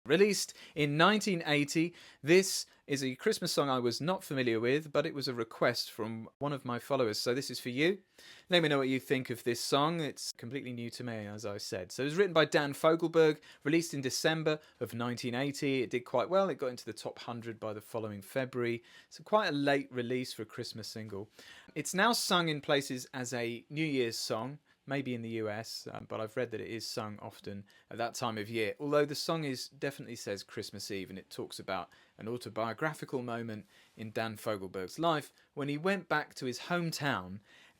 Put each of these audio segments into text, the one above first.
Released in 1980, this is a Christmas song I was not familiar with, but it was a request from one of my followers, so this is for you. Let me know what you think of this song. It's completely new to me, as I said. So it was written by Dan Fogelberg, released in December of 1980. It did quite well. It got into the top 100 by the following February. So quite a late release for a Christmas single. It's now sung in places as a New Year's song, maybe in the US, but I've read that it is sung often at that time of year. Although the song definitely says Christmas Eve, and it talks about an autobiographical moment in Dan Fogelberg's life when he went back to his hometown.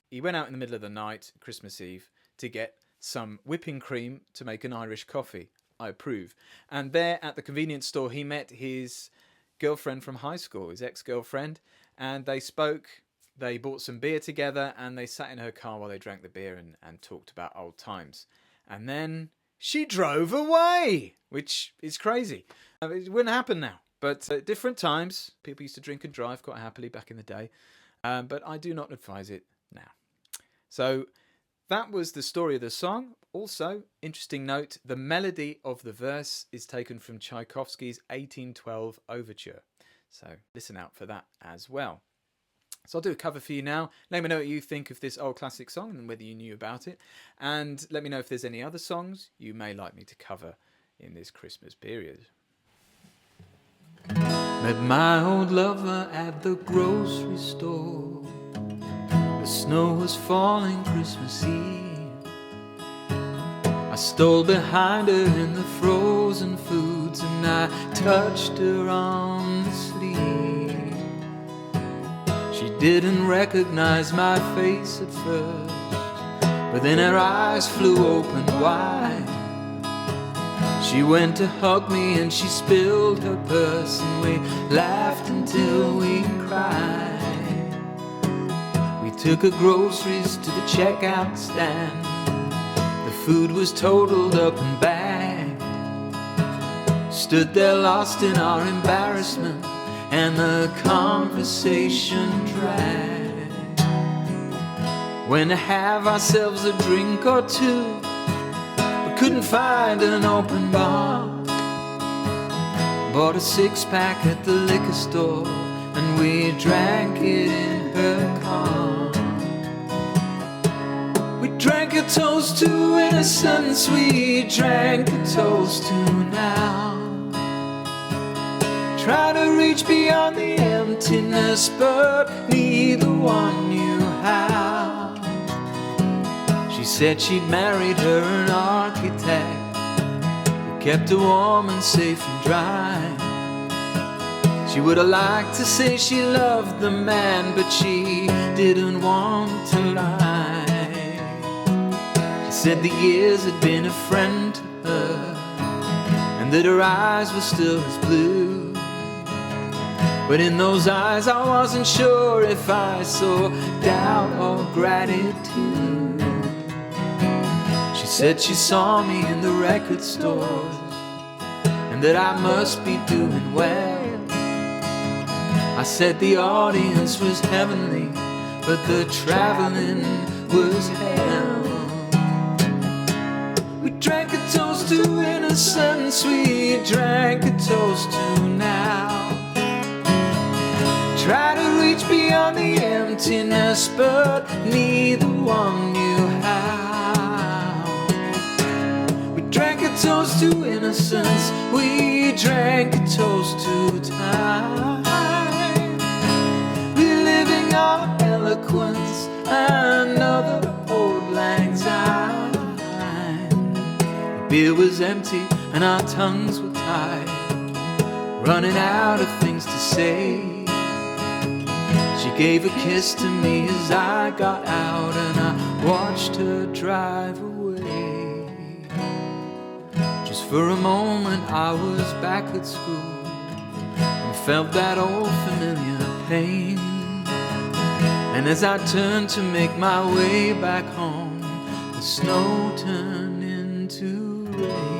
He went out in the middle of the night, Christmas Eve, to get some whipping cream to make an Irish coffee. I approve. And there at the convenience store, he met his girlfriend from high school, his ex-girlfriend, and they spoke. They bought some beer together and they sat in her car while they drank the beer and talked about old times. And then she drove away, which is crazy. It wouldn't happen now. But at different times, people used to drink and drive quite happily back in the day. But I do not advise it now. So that was the story of the song. Also, interesting note, the melody of the verse is taken from Tchaikovsky's 1812 Overture. So listen out for that as well. So I'll do a cover for you now. Let me know what you think of this old classic song and whether you knew about it. And let me know if there's any other songs you may like me to cover in this Christmas period. Met my old lover at the grocery store. The snow was falling Christmas Eve. I stole behind her in the frozen foods and I touched her on the sleeve. She didn't recognize my face at first, but then her eyes flew open wide. She went to hug me and she spilled her purse and we laughed until we cried. We took her groceries to the checkout stand. The food was totaled up and bagged. Stood there lost in our embarrassment and the conversation dragged. Went to have ourselves a drink or two, but couldn't find an open bar. Bought a six-pack at the liquor store and we drank it in her car. We drank a toast to innocence, we drank a toast to now. Try to reach beyond the emptiness, but neither one knew how. She said she'd married her an architect who kept her warm and safe and dry. She would have liked to say she loved the man, but she didn't want to lie. She said the years had been a friend to her and that her eyes were still as blue. But in those eyes I wasn't sure if I saw doubt or gratitude. She said she saw me in the record stores and that I must be doing well. I said the audience was heavenly, but the traveling was hell. We drank a toast to innocence, we drank a toast to now. Try to reach beyond the emptiness, but neither one knew how. We drank a toast to innocence, we drank a toast to time. Reliving our eloquence, another old lang syne. The beer was empty and our tongues were tied, running out of things to say. She gave a kiss to me as I got out and I watched her drive away. Just for a moment I was back at school and felt that old familiar pain. And as I turned to make my way back home, the snow turned into rain.